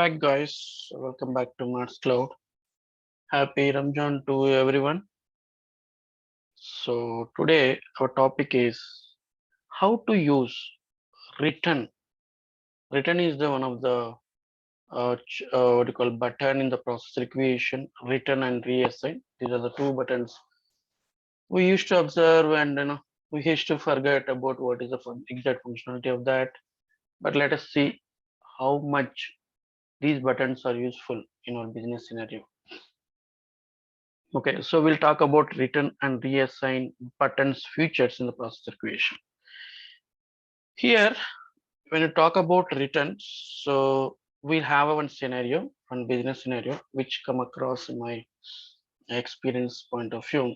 back, guys. Welcome back to Mars Cloud. Happy Ramjan to everyone. So, today our topic is how to use return. Return is the one of the what you call button in the process requisition, return and reassign. These are the two buttons we used to observe, and we used to forget about what is the exact functionality of that. But let us see how much these buttons are useful in our business scenario. Okay, so we'll talk about return and reassign buttons features in the process creation. Here, when you talk about return, so we'll have one scenario, one business scenario, which come across in my experience point of view.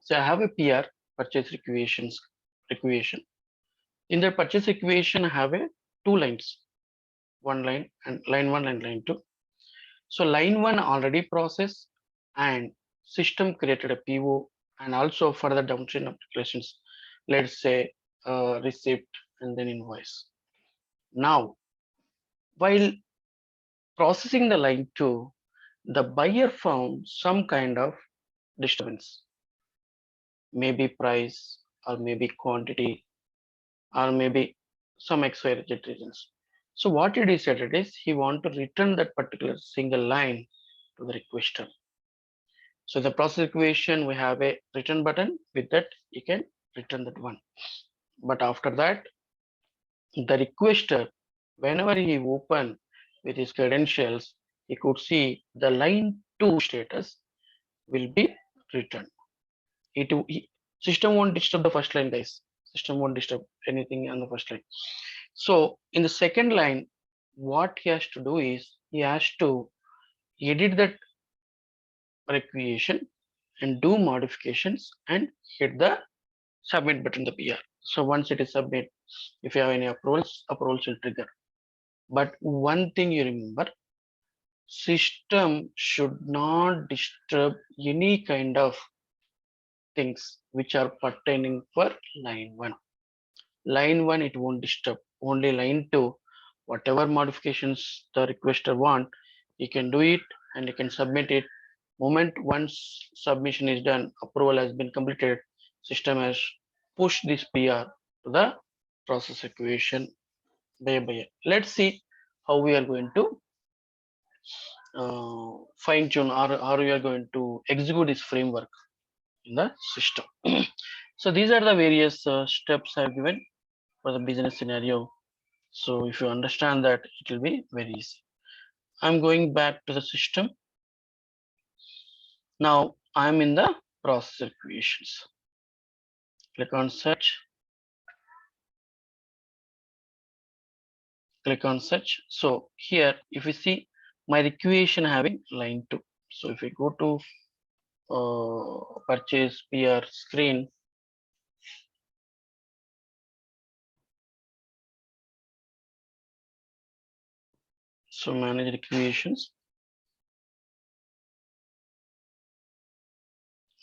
So I have a PR, purchase requisition. In the purchase requisition, I have a two lines, one line and line one and line two. So line one already processed and system created a PO and also further downstream applications, let's say receipt and then invoice. Now, while processing the line two, the buyer found some kind of disturbance, maybe price or maybe quantity or maybe some XYZ reasons. So what he decided is he want to return that particular single line to the requester. So the process equation, we have a return button. With that, you can return that one. But after that, the requester, whenever he open with his credentials, he could see the line 2 status will be returned. System won't disturb the first line, guys. System won't disturb anything on the first line. So in the second line, what he has to do is he has to edit that requisition and do modifications and hit the submit button, the PR. So once it is submit, if you have any approvals will trigger. But one thing you remember, system should not disturb any kind of things which are pertaining for line one. Line one, it won't disturb. Only line two, whatever modifications the requester want, you can do it and you can submit it. Moment once submission is done, approval has been completed, system has pushed this PR to the process equation by buyer. Let's see how we are going to fine tune or how we are going to execute this framework in the system. So these are the various steps I've given for the business scenario. So if you understand that, it will be very easy. I'm going back to the system. Now I'm in the process equations. Click on search. Click on search. So here, if you see my requisition having line 2. So if we go to purchase PR screen, so manage requisitions.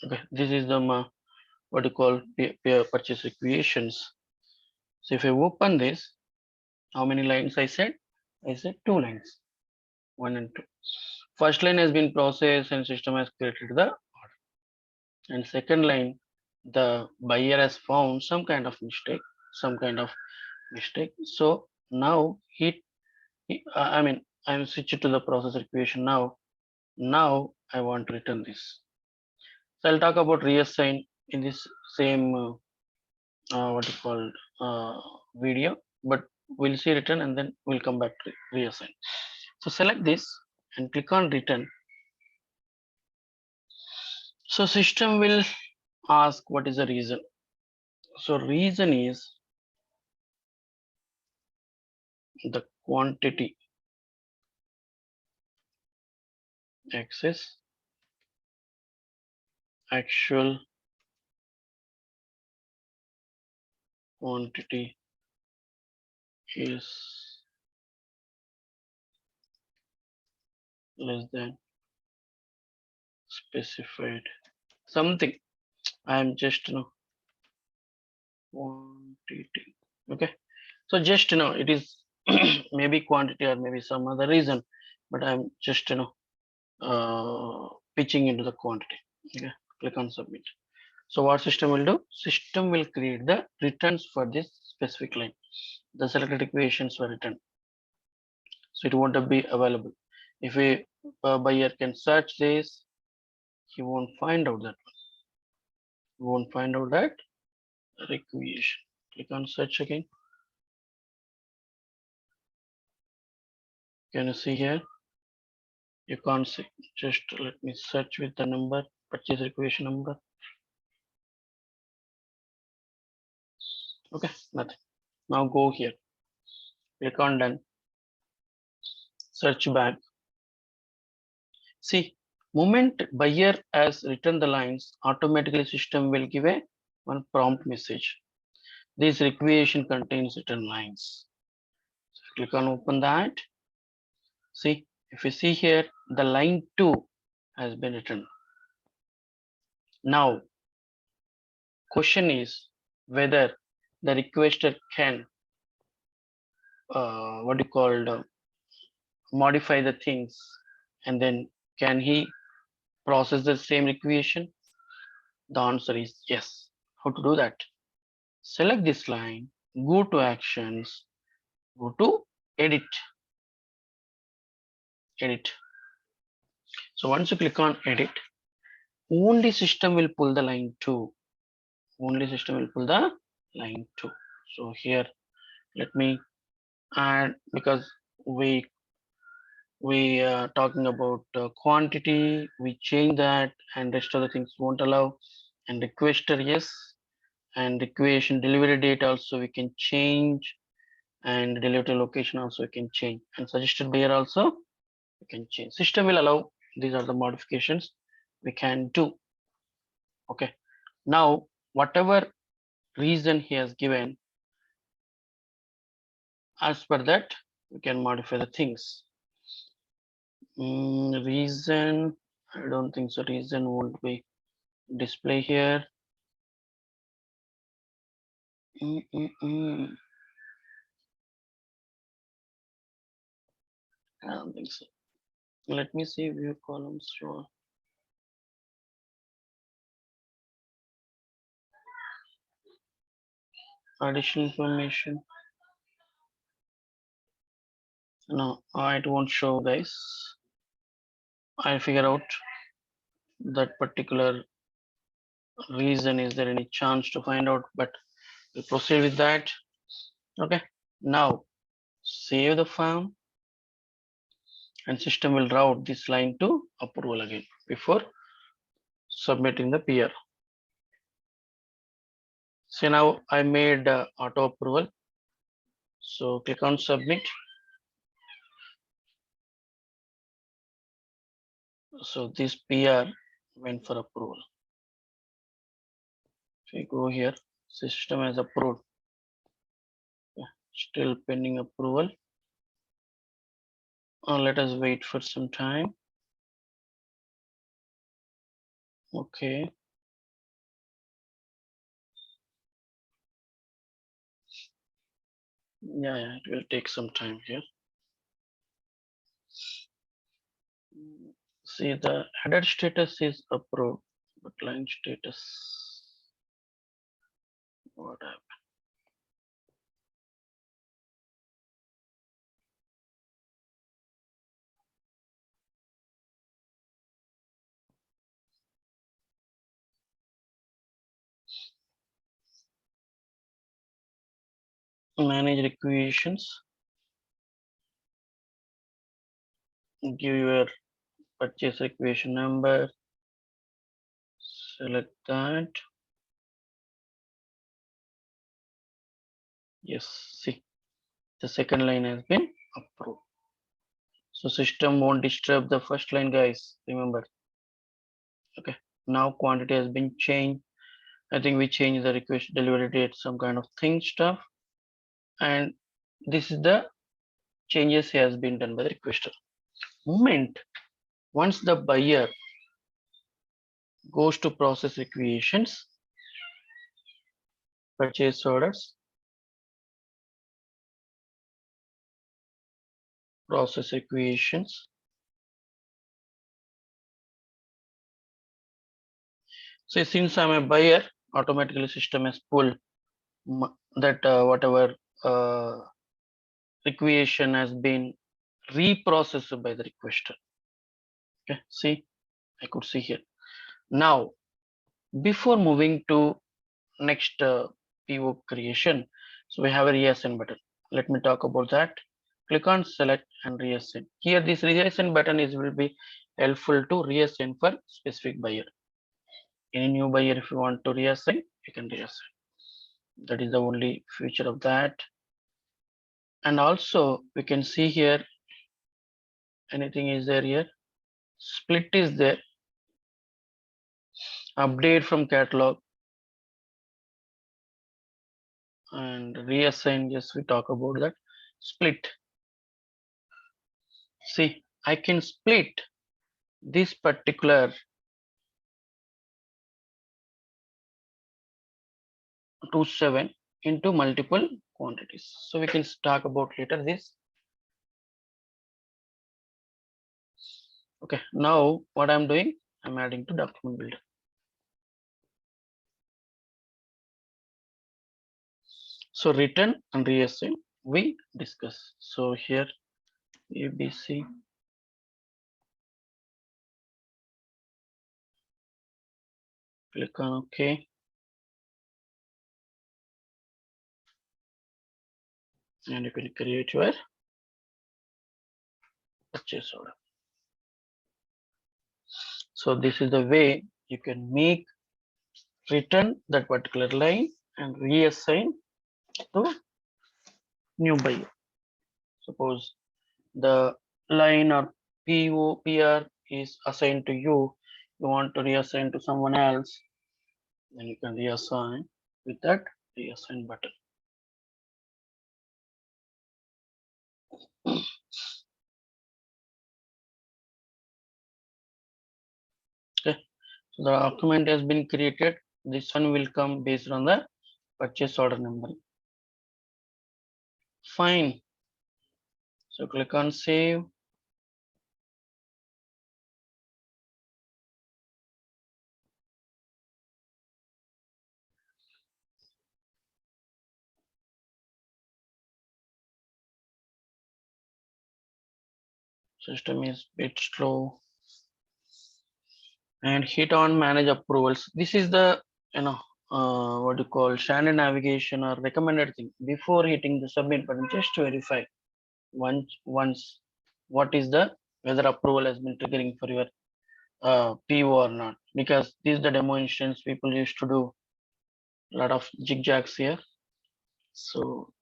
Okay, this is the what you call PR purchase requisitions. So if I open this, how many lines I said? I said 2 lines, 1 and 2. First line has been processed and system has created the order. And second line, the buyer has found some kind of mistake. So now I'm switched to the process equation now. Now I want to return this. So I'll talk about reassign in this same what you called video, but we'll see return and then we'll come back to reassign. So select this and click on return. So system will ask what is the reason. So reason is the quantity excess actual quantity is less than specified something. I'm just quantity. Okay, so just it is maybe quantity or maybe some other reason, but I'm just pitching into the quantity. Okay, click on submit. So what system will do? System will create the returns for this specific line. The selected equations were written, so it won't be available. If a buyer can search this, he won't find out that. He won't find out that requisition. Click on search again. Can you see here? You can't see. Just let me search with the number, purchase requisition number. Okay, nothing. Now go here. Click on done. Search back. See, moment buyer has written the lines, automatically system will give a one prompt message. This requisition contains written lines. So click on open that. See, if you see here, the line 2 has been written. Now, question is whether the requester can what you call modify the things, and then can he process the same requisition? The answer is yes. How to do that? Select this line, go to actions, go to edit. So once you click on edit, only system will pull the line 2. Only system will pull the line 2. So here, let me add, because we are talking about quantity, we change that, and rest of the things won't allow. And requester, yes, and requisition delivery date also we can change, and delivery location also we can change, and suggested buyer also we can change. System will allow. These are the modifications we can do. Okay, now whatever reason he has given, as per that we can modify the things. Reason, I don't think so. Reason won't be display here. I don't think so. Let me see view columns. Sure. Additional information. No, it won't show, guys. I'll figure out that particular reason. Is there any chance to find out? But we'll proceed with that. Okay. Now save the form, and system will route this line to approval again before submitting the PR. So now I made auto approval. So click on submit. So this PR went for approval. If we go here, system has approved. Still pending approval. Let us wait for some time. Okay. Yeah, it will take some time here. See, the header status is approved, but line status, what happened? Manage requisitions. Give your purchase requisition number. Select that. Yes, see, the second line has been approved. So system won't disturb the first line, guys. Remember. Okay. Now quantity has been changed. I think we changed the request delivery date, some kind of thing stuff. And this is the changes has been done by the requester. Moment once the buyer goes to process requisitions, purchase orders, process equations. So since I'm a buyer, automatically system has pulled that whatever equation has been reprocessed by the requester. Okay, see, I could see here. Now, before moving to next PO creation, so we have a reassign button. Let me talk about that. Click on select and reassign. Here, this reassign button will be helpful to reassign for specific buyer. Any new buyer, if you want to reassign, you can reassign. That is the only feature of that. And also, we can see here anything is there here. Split is there. Update from catalog and reassign. Yes, we talk about that. Split. See, I can split this particular 27 into multiple quantities. So we can talk about later this. Okay, now what I'm doing, I'm adding to document builder. So return and reassign we discuss. So here ABC, click on OK, and you can create your purchase order. So this is the way you can make return that particular line and reassign to new buyer. Suppose the line or PO PR is assigned to you, you want to reassign to someone else, then you can reassign with that reassign button. Okay, so the document has been created. This one will come based on the purchase order number. Fine. So click on save. System is a bit slow. And hit on manage approvals. This is the what you call standard navigation or recommended thing. Before hitting the submit button, just to verify once what is the whether approval has been triggering for your PO or not, because this is the demo instance people used to do a lot of zigzags here. So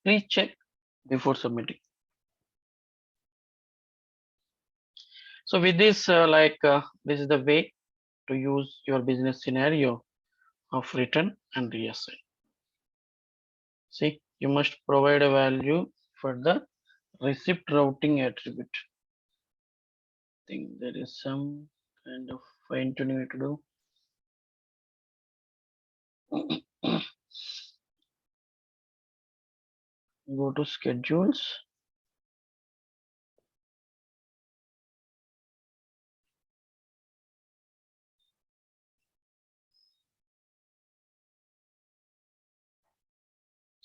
please check before submitting. So with this, this is the way to use your business scenario of return and reassign. See, you must provide a value for the receipt routing attribute. I think there is some kind of fine tuning to do. Go to schedules.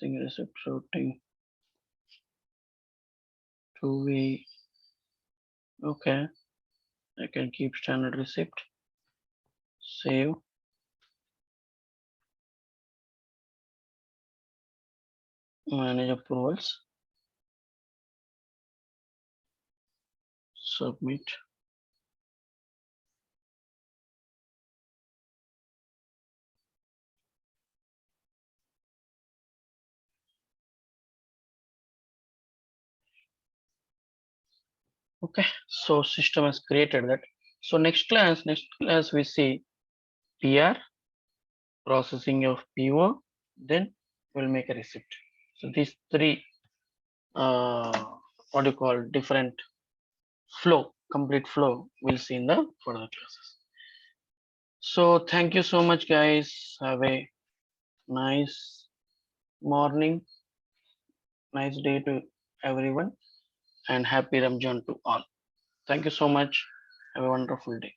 Receipt routing. Two-way. Okay. I can keep standard receipt. Save. Manage approvals. Submit. Okay, so system has created that. So next class we see PR, processing of PO, then we'll make a receipt. So these three what do you call different flow, complete flow we'll see in the further classes. So thank you so much guys. Have a nice morning, nice day to everyone. and happy Ramjan to all. Thank you so much. Have a wonderful day.